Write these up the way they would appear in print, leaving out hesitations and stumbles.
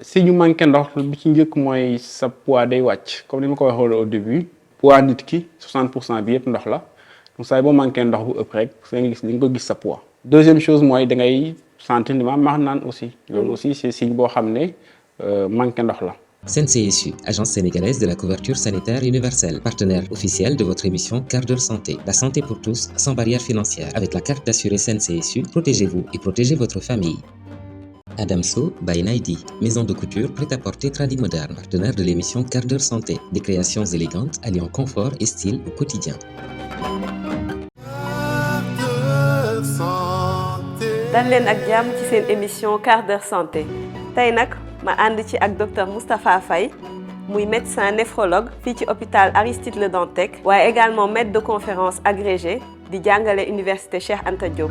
si ñu manqué ndox bi ci njëkk mooy sa poids day wàcc comme ni ma ko waxee au début poids nit ki 60% bi yëpp ndox la donc saa boo manqué ndox bu ëpp rek da nga gis di nga ko gis sa poids. deuxième chose mooy da ngay sentir ni ma mar naan aussi. loolu aussi c'est signe boo xam ne manqué ndox la. SENCSU, Agence sénégalaise de la couverture sanitaire universelle, partenaire officiel de votre émission Quart d'heure santé. La santé pour tous, sans barrière financière. Avec la carte d'assuré SENCSU, protégez-vous et protégez votre famille. Adamso by Naidi, maison de couture prêt-à-porter tradi moderne, partenaire de l'émission Quart d'heure santé. Des créations élégantes alliant confort et style au quotidien. dal leen ak jàmm ci seen émission Quart d'heure santé tey nag ma ànd ci ak docteur Moustapha Faye muy médecin néphrologue fii ci hôpital Aristide Le Dantec waaye également maître de conférence agrégé di jàngale université Cheikh Anta Diop.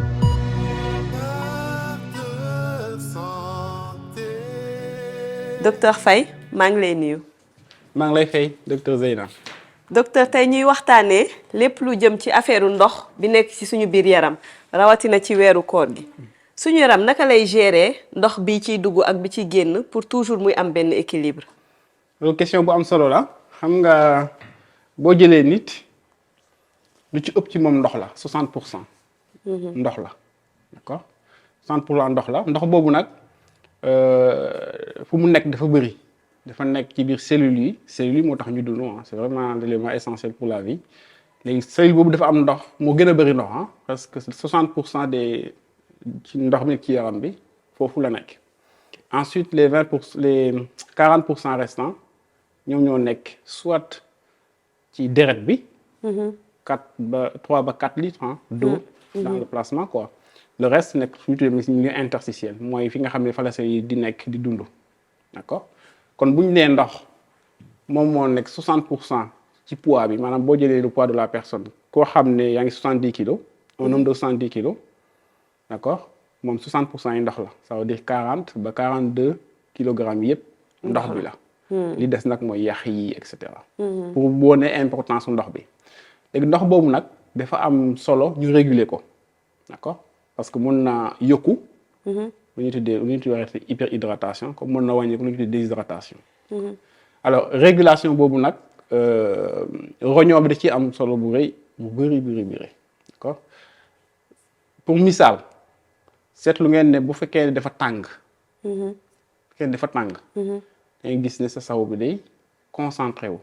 docteur Faye maa ngi lay nuyu. maa ngi lay fay docteur Zeyna. docteur tey ñuy waxtaanee lépp lu jëm ci affaire ndox bi nekk ci suñu biir yaram rawatina ci weeru koor gi suñu yaram naka lay gérer ndox bi ciy dugg ak bi ciy génn pour toujours muy am benn équilibre. loolu question bu am solo la xam nga boo jëlee nit lu ci ëpp ci moom ndox la 60%. ndox la d'accord 60% ndox la ndox boobu nag fu mu nekk dafa bëri. dafa nekk ci biir cellules yi moo tax ñu dund c'est vraiment l'élément essentiel pour la vie léegi cellule boobu dafa am ndox moo gën a bëri ndox parce que 60% des ci ndox mi ci yaram bi foofu la nekk. ensuite les 40% restants ñoom ñoo nekk soit ci deret bi. 3 ba 4 litres d'eau dans le plasma quoi. le reste nekk plutôt milieu interstitiel mooy fi nga xam ne fa la cellule yi di nekk di dund d'accord. kon bu ñu nee ndox moom moo nekk 60% ci poids bi maanaam boo jëlee le poids de la personne koo xam ne yaa ngi 70 kilos un homme de 70 kilos d'accord moom 60% yi ndox la ça veut dire 40 ba 42 kilogrammes yëpp ndox bi la. li des nag mooy yax yi et cetera. pour boo nee importance su ndox bi léegi ndox boobu nag dafa am solo ñu réguler ko d'accord parce que mun na yokku. lu ñuy tuddee hyperhydratation comme mën na wàññeeku lu ñuy tuddee déshydratation. alors régulation boobu nag roñoo bi da ciy am solo bu rëy bu bëri d'accord pour misaal seetlu ngeen ne bu fekkee ne dafa tàng. da ngay gis ne sa saw bi day concentré wu.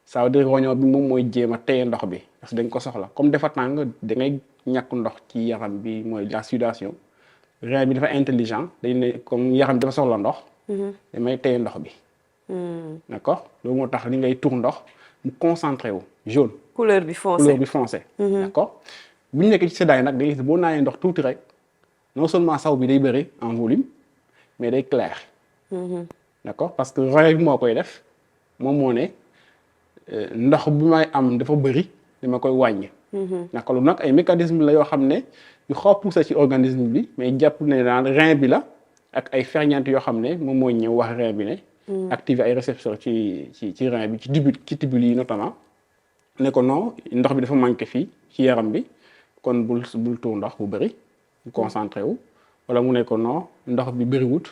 ça veut dire roñoo bi moom mooy jéem a téye ndox bi parce que dañ ko soxla comme dafa tàng da ngay ñàkk ndox ci yaram bi mooy la sudation. rein bi dafa intelligent dañ ne comme yaram bi dafa soxla ndox. damay téye ndox bi. d'accord loolu moo tax li ngay tuur ndox mu concentré wu jaune. couleur bi foncé d'accord bu ñu nekk ci seddaay nag da ngay gis boo naanee ndox tuuti rek non seulement saw bi day bëri en volume mais day clair. d'accord parce que rein bi moo koy def moom moo ne ndox bi may am dafa bëri dama koy wàññi. d'accord loolu nag ay mécanisme la yoo xam ne. yu xaw a poussé ci organisme bi mais jàpp ne daan rein bi la ak ay ferñeent yoo xam ne moom mooy ñëw wax rein bi ne. activer ay récepteurs ci rein bi ci tubule yi notamment ne ko non ndox bi dafa manqué fii ci yaram bi kon bul tuur ndox bu bëri bu concentré wu wala mu ne ko non ndox bi bëriwut.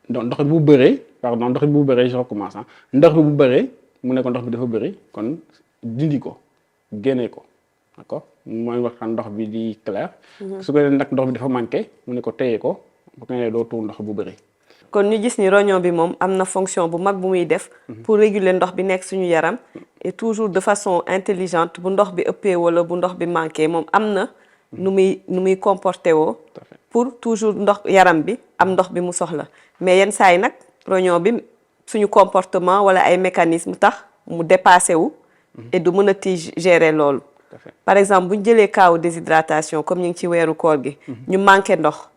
donc ndox bi bu bëree je recommence ndox bi bu bëree mu ne ko ndox bi dafa bëri kon dindi ko génne ko. d'accord mooy waxtaan ndox bi di clair. su ko nag ndox bi dafa manqué mu ne ko téye ko bu ko nee doo tuur ndox bu bëri. kon ñu gis ni roño bi moom am na fonction bu mag bu muy def. pour réguler ndox bi nekk suñu yaram. et toujours de façon intelligente bu ndox bi ëppee wala bu ndox bi manqué moom am na. nu muy comporté woo. pour toujours ndox yaram bi am ndox bi mu soxla mais yenn saa yi nag roño bi suñu comportement wala ay mécanisme tax mu dépassé wu. et du mën a ti gérer loolu. par exemple bu ñu jëlee kaawu déshydratation comme ñu ngi ci weeru koor gi. ñu manqué ndox.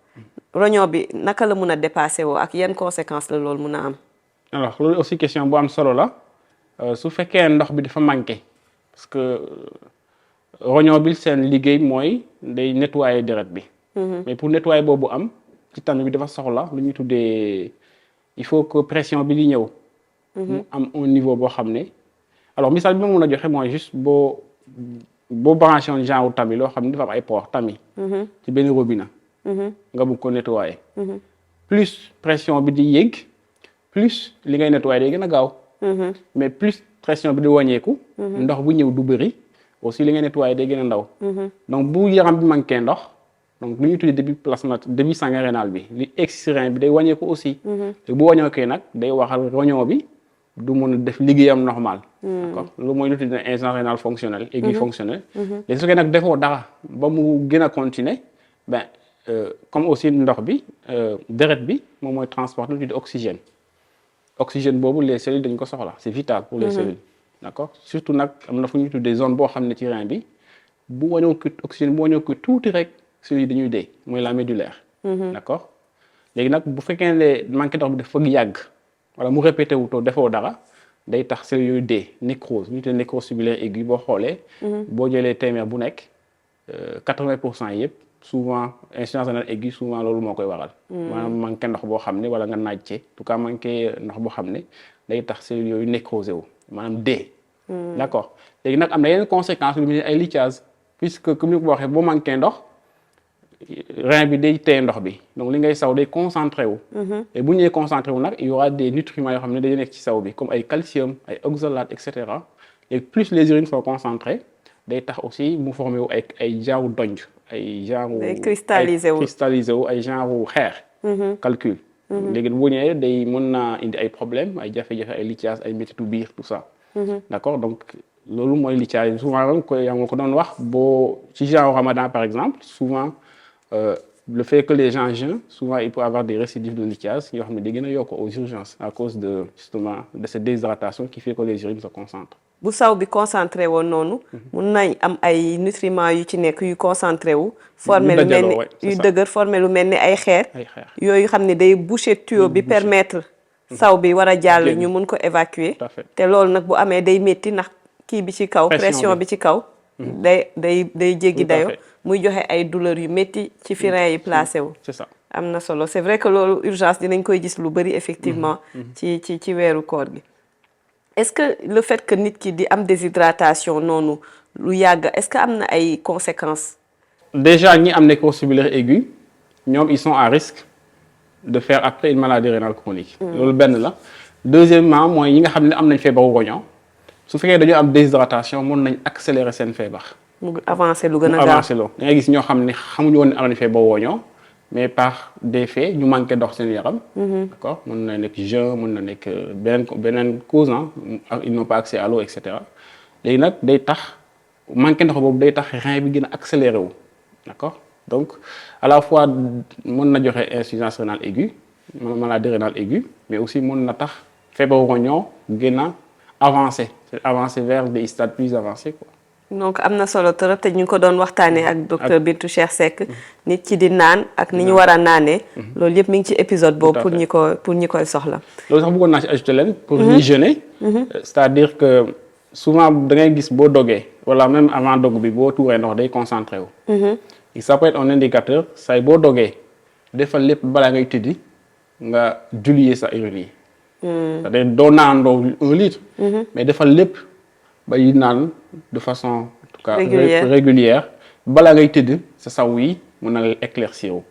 roño bi naka la mun a dépassé woo ak yan conséquences la loolu mun a am. alors loolu aussi question bu am solo la su fekkee ndox bi dafa manqué parce que roño bi seen liggéey mooy day nettoyer deret bi. mais pour nettoyer boobu am ci tànn bi dafa soxla lu ñuy tuddee il faut que pression bi di ñëw. mu am un niveau boo xam ne alors misaal bi ma mun a joxe mooy juste boo branché woon genre tami loo xam ne dafa am ay pores tami. ci benn robinet. nga bëgg ko nettoyer. plus pression bi di yéeg plus li ngay nettoyer day gën a gaaw. mais plus pression bi di wàññeeku. ndox bu ñëw du bëri aussi li ngay nettoyer day gën a ndaw. donc bu yaram bi manqué ndox donc lu ñuy tuddee débit sanguin rénal bi li egg si rein bi day wàññeeku aussi. te bu wàññeekee nag day waxal roñoo bi du mën a def liggéeyam normal. d'accord loolu mooy lu tuddee insuffisance rénale fonctionnelle aigu fonctionnelle. léegi su fekkee nag defoo dara ba mu gën a continuer ben comme aussi ndox bi deret bi moom mooy transporter lu tuddee oxygène. oxygène boobu les cellules dañ ko soxla c'est vital pour les cellules d'accord surtout nag am na fu ñuy tuddee zone boo xam ne ci rein bi bu wàññeeku oxygène bu wàññeeku tuuti rek cellules yi dañuy dee mooy la médullaire. d'accord léegi nag bu fekkee ne manqué ndox bi dafa yàgg wala mu répété wu too defoo dara day tax cellules yooyu dee nécrose ñu tuddee nécrose tubulaire aiguë boo xoolee. boo jëlee téeméer bu nekk 80% yëpp. souvent insuffisance rénale aiguë souvent loolu moo koy waral. maanaam manqué ndox boo xam ne wala nga naaj ci en tout cas manqué ndox boo xam ne day tax cellules yooyu nécrosé wu maanaam dee. d'accord léegi nag am na yeneen conséquences yu mel ay lithiase puisque comme ni ko waxee boo manqué ndox rein bi day téye ndox bi donc li ngay saw day concentré wu. et bu ñëwee concentré wu nag il y aura des nutriments yoo xam ne day nekk ci saw bi comme ay calcium ay oxalate et cetera et plus les urines sont concentrées day tax aussi mu formé wu ay genre donj. ay genre day cristallisé wu ay genre xeer. calcul. léegi bu ñëwee day mën naa indi ay problèmes ay jafe-jafe ay lithiase ay métitu biir tout ça. d'accord donc loolu mooy lithiase souvent yaa ngi ko doon wax boo ci genre ramadan par exemple souvent le fait que les gens jeûnent souvent il peut avoir des récidives de lithiase yoo xam ne day gën a yokk aux urgences à cause de justement de cette déshydratation qui fait que les urines se concentrent. bu saw bi concentré woon noonu. mun nañ am ay nutriments yu ci nekk yu concentré wu. formé lu mel ni yu dëgër formé lu mel ni ay xeer. yooyu xam ne day boucher tuyau bi permettre. saw bi war a jàll ñu mun ko évacuer. te loolu nag bu amee day métti ndax kii bi ci kaw. pression bi ci kaw. day jéggi dayo muy joxe ay douleurs yu métti ci fi rein yi placé wu. c'est ça am na solo c'est vrai que loolu urgence dinañ koy gis lu bari effectivement. ci weeru koor gi. est-ce que le fait que nit ki di am déshydratation noonu lu yàgg est-ce que am na ay conséquences. déjà ñi am nécrose tubulaire aiguë ñoom ils sont à risque de faire après une maladie rénale chronique. loolu benn la. deuxièmement mooy ñi nga xam ne am nañ feebaru roño su fekkee dañoo am déshydratation mën nañ accélérer seen feebar. mu avancé lu gën a gaaw mu avancé loo da ngay gis ñoo xam ne xamuñu woon ne am nañ feebaru roño mais par des faits ñu manqué ndox seen yaram. d'accord mën na nekk jeûne mën na nekk beneen cause ils n'ont pas accès à l'eau et cetera léegi nag day tax manqué ndox boobu day tax rein bi gën a accéléré wu d'accord donc à la fois mën na joxe insuffisance rénale aiguë maladie rénale aiguë mais aussi mën na tax feebaru roño gën a avancer vers des stades plus avancés quoi. donc am na solo trop te ñu ngi ko doon waxtaanee ak docteur Bintou Cheikh Seck nit ki di naan ak ni ñu war a naanee. loolu yëpp mi ngi ci épisode boobu pour ñi koy soxla. loolu sax bëggoon naa ci ajouter leen. pour ñuy jeûner. c'est-à-dire que souvent da ngay gis boo dogee wala même avant dog bi boo tuuree ndox day concentré wu. et ça peut être un indicateur say boo dogee defal lépp balaa ngay tëddi nga diluer sa urine yi. c'est-à-dire doo naandoo 1 litre. mais defal lépp. bay naan de façon en tout cas régulière balaa ngay tëdd sa saw yi mën na éclaircir wu.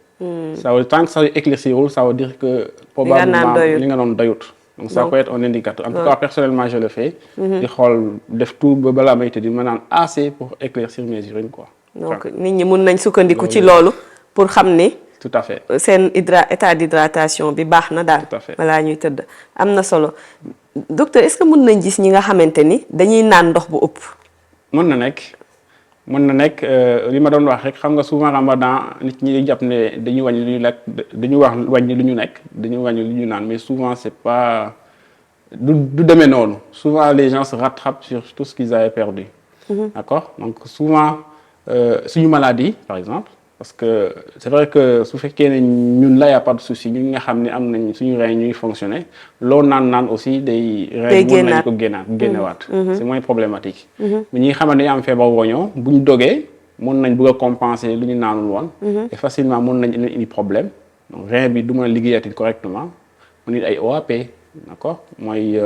ça veut tant que ça éclaircir wul ça veut dire que probablement li nga doon doyut. donc ça peut être un indicateur en tout cas personnellement je le fais. di xool def tout ba balaa may tëdd ma naan assez pour éclaircir mes urines quoi. donc nit ñi mën nañ sukkandiku ci loolu pour xam ni. tout à fait seen état d'hydratation bi baax na daal. tout à fait balaa ñuy tëdd am na solo. docteur est-ce que mën nañ gis ñi nga xamante ni dañuy naan ndox bu ëpp. mën na nekk li ma doon wax rek xam nga souvent ramadan nit ñi jàpp ne dañuy wàññi lu ñu lekk dañuy wax wàññi lu ñu nekk dañuy wàññi lu ñu naan mais souvent c'est pas du demee noonu souvent les gens se rattrapent sur tout ce qu'ils avaient perdu. d'accord donc souvent suñu maladie par exemple. parce que c'est vrai que su fekkee ne ñun la y a pas de souci ñun nga xam ne am nañ suñu rein ñuy fonctionner loo naan aussi day rein mën nañ ko génnewaat c'est moins problématique mais ñi nga xam ne dañu am feebaru roño bu ñu dogee mën nañ bëgg a compenser lu ñu naanul woon et facilement mën nañ indi problème donc rein bi du mën a liggéeyati correctement mu nit ay OAP d'accord mooy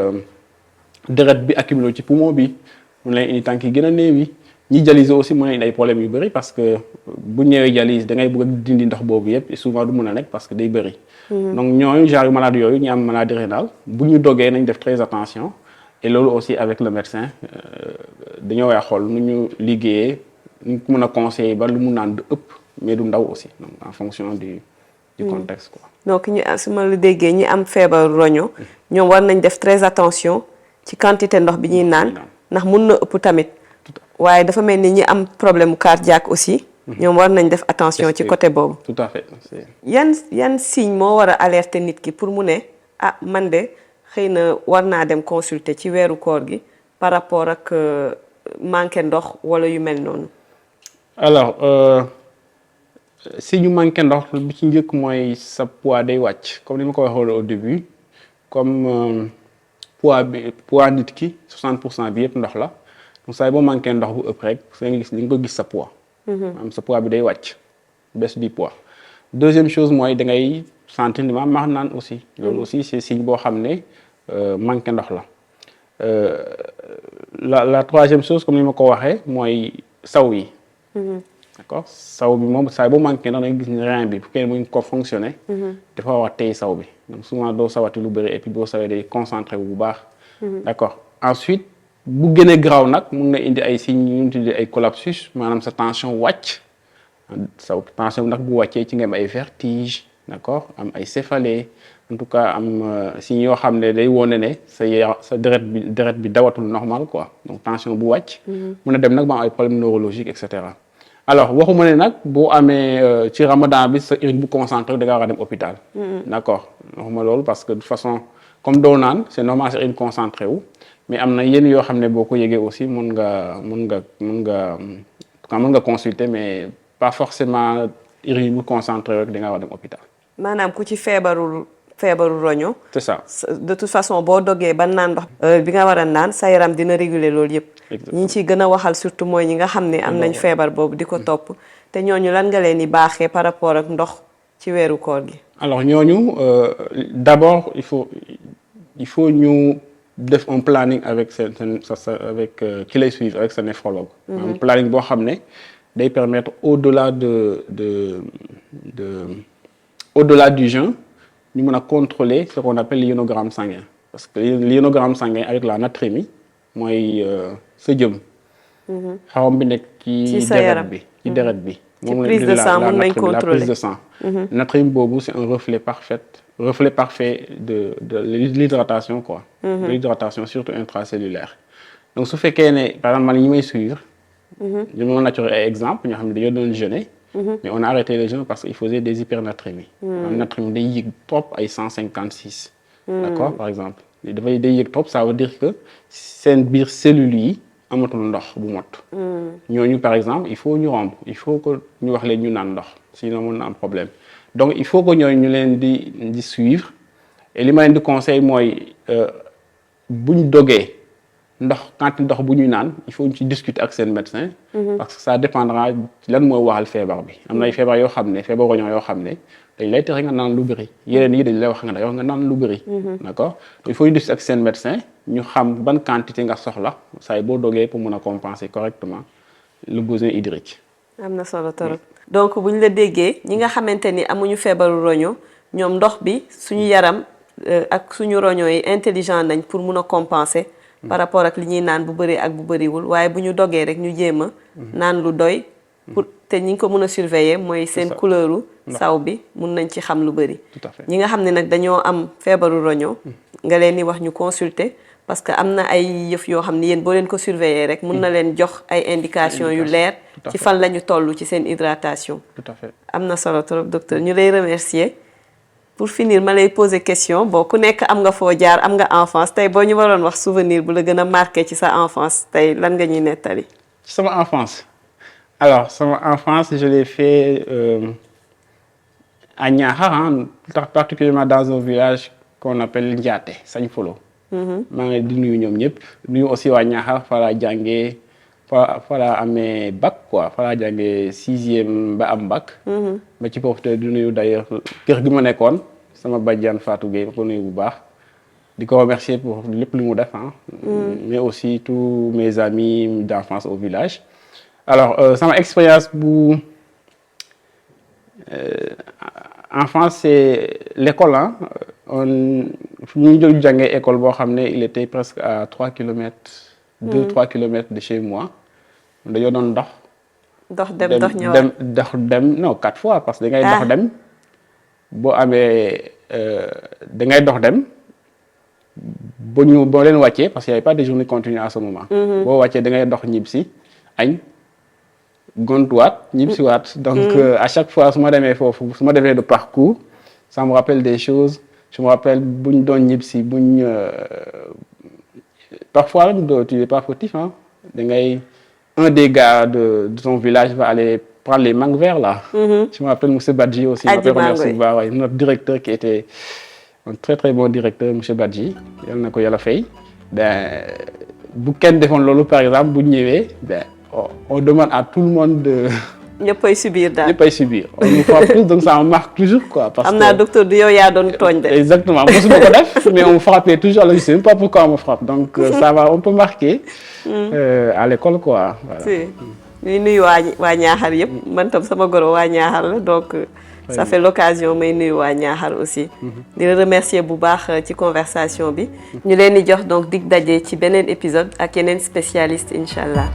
deret bi accumulé ci poumon bi mën nañ indi tànk yi gën a néewi ñi dialyse aussi mën na indi ay problèmes yu bëri parce que bu ñëwee dialyse da ngay bëgg a dindi ndox boobu yëpp et souvent du mën a nekk parce que day bëri. donc ñooñu genre maladie yooyu ñu am maladie rénale bu ñu dogee nañ def très attention et loolu aussi avec le médecin dañoo war a xool nu ñu liggéeyee ñu ko mën a conseiller ba lu mu naan du ëpp mais du ndaw aussi donc en fonction du contexte quoi. donc ñu su ma la déggee ñi am feebaru roño ñoom war nañ def très attention ci quantité ndox bi ñuy naan ndax mun na ëpp tamit waaye dafa mel ni ñi am problème cardiaque aussi ñoom war nañ def attention ci côté boobu. tout à fait. yan signe moo war a alerter nit ki pour mu ne ah man de xëy na war naa dem consulter ci weeru koor gi par rapport ak manqué ndox wala yu mel noonu. alors si ñu manqué ndox bi ci njëkk mooy sa poids day wàcc comme ni ma ko waxoon au début comme poids nit ki 60% bi yëpp ndox la donc saa boo manqué ndox bu ëpp rek da nga gis li nga ko gis sa poids. maanaam sa poids bi day wàcc baisse du poids. deuxième chose mooy da ngay sentir ni ma mar naan aussi. loolu aussi c'est signe boo xam ne manqué ndox la. la troisième chose comme ni ma ko waxee mooy saw yi. d'accord saw bi moom saa boo manqué ndox da nga gis ni rein bi pour que mu ko fonctionner. dafa war a téye saw bi donc souvent doo sawati lu bëri et puis boo sawee day concentré bu baax. d'accord ensuite bu gënee garaaw nag mun na indi ay signes yu ñu tuddee ay collapsus maanaam sa tension wàcc sa tension nag bu wàccee ci nga am ay vertige d'accord am ay céphalée en tout cas am signes yoo xam ne day wone ne sa deret bi dawatul normal quoi donc tension bu wàcc. mun na dem nag ba am ay problèmes neurologiques et cetera. alors waxuma ne nag boo amee ci ramadan bi sa urine bu concentré da nga war a dem hôpital. d'accord waxuma loolu parce que de toute façon comme doo naan c'est normal sa urine concentré wu. mais am na yenn yoo xam ne boo ko yëgee aussi mun nga consulter mais pas forcément urine bu concentré rek da nga war dem hôpital. maanaam ku ci feebaru roño. c'est ça. de toute façon boo dogee ba naan ndox. bi nga war a naan sa yaram dina réguler loolu yëpp. ñi ciy gën a waxal surtout mooy ñi nga xam ne am nañ feebar boobu di ko topp te ñooñu lan nga leen di baaxee par rapport ak ndox ci weeru koor gi. alors ñooñu d'abord il faut ñu def un planning avec avec ki lay suivre avec sa néphrologue. un planning boo xam ne day permettre au-delà au-delà du jeûne ñu mën a contrôler ce qu'on appelle l'ionogramme sanguin parce que l'ionogramme sanguin avec la natrémie mooy sa jëm. xawam bi nekk ci deret bi ci deret bi. ci prise de sang mën nañ contrôler la prise de sang. natrémie boobu c'est un reflet parfait de l'hydratation quoi. De l'hydratation surtout intracellulaire. donc su fekkee ne par exemple man ñi may suivre. ñu mën a naturel ay exemple ñoo xam ne dañoo doon jeûner. mais on a arrêté le jeûne parce qu'il faisait des hypernatrémies. natrémie day yéeg trop ay 156. d'accord par exemple dafay day yéeg trop ça veut dire que seen biir cellules yi amatul ndox bu mot. ñooñu par exemple il faut ñu romb il faut que ñu wax leen ñu naan ndox sinon mën na am problème. donc il faut que ñooñu ñu leen di suivre et li ma leen di conseil mooy buñ dogee quantité ndox bu ñuy naan il faut ñu ci discuter ak seen médecin. parce que ça dépendra lan mooy waxal feebar bi. am na ay feebar yoo xam ne feebar roño yoo xam ne dañ lay tere nga naan lu bëri yeneen yi dañ lay wax nga naan lu bëri. d'accord il faut ñu discuter ak seen médecin ñu xam ban quantité nga soxla saa boo dogee pour mën a compenser correctement le besoin hydrique. am na solo torop donc bu ñu la déggee ñi nga xamante ni amuñu feebaru roño ñoom ndox bi suñu yaram ak suñu roño yi intelligent nañ pour mun a compenser. par rapport ak li ñuy naan bu bëri ak bu bëriwul waaye bu ñu dogee rek ñu jéem a naan lu doy. pour te ñi ngi ko mën a surveiller mooy seen couleuru saw bi mun nañ ci xam lu bëri. tout à fait ñi nga xam ne nag dañoo am feebaru roño nga leen di wax ñu consulter parce que am na ay yëf yoo xam ne yéen boo leen ko surveiller rek mun na leen jox ay indication yu leer ci fan la ñu toll ci seen hydratation. tout à fait am na solo trop docteur ñu lay remercier. pour finir ma lay poser question bon ku nekk am nga foo jaar am nga enfance tey boo ñu waroon wax souvenir bu la gën a marqué ci sa enfance tey lan nga ñuy nettali. ci sama enfance alors sama enfance je l'ai fait à Niakhar particulièrement dans un village qu'on appelle Ndiaté Sagne Folo. maa ngi di nuyu ñoom ñëpp nuyu aussi waa Niakhar fa laa jàngee fa laa amee bac quoi fa laa jàngee 6e ba am bac. ma ci profité di nuyu d'ailleurs kër gi ma nekkoon sama bàjjan Fatou Gueye ma ko nuyu bu baax di ko remercier pour lépp lu mu def mais aussi tous mes amis d'enfance au village alors sama expérience bu enfance c'est l'école hein ñu jël jàngee école boo xam ne il était presque à 3 kilomètres 2-3 kilomètres de chez moi dañoo doon dox dem dox ñëwaat dem non 4 fois parce que da ngay dox dem boo amee da ngay dox dem boo leen wàccee parce qu'il y avait pas de journée continue à ce moment boo wàccee da ngay dox ñibbisi añ gontuwaat ñibbisiwaat donc à chaque fois su ma demee foofu su ma defee le parcours ça me rappelle des choses je me rappelle buñ doon ñibbisi parfois tu n'es pas fautif hein da ngay un des gars de ton village va aller prendre les mangues verts là. Je me rappelle monsieur Badji aussi. Notre directeur qui était un très très bon directeur monsieur Badji yal na ko yàlla fay bu kenn defoon loolu par exemple bu ñëwee on demande à tout le monde de. ñëppay subir daal ñëppay subir on nous frappe plus donc ça me marque toujours quoi. parce que am naa docteur du yow yaa doon tooñ de. exactement mosuma ko def mais on me frappait toujours je sais même pas pourquoi on me frappe donc ça va on peut marquer à l'école quoi. Voilà. si ñuy nuyu waa Ñaaxar yëpp man tam sama goro waa Ñaaxar la donc. ça fait l'occasion may nuyu waa Ñaaxar aussi. di la remercier bu baax ci conversation bi. ñu leen di jox donc dig daje ci beneen épisode ak yeneen spécialiste incha allah.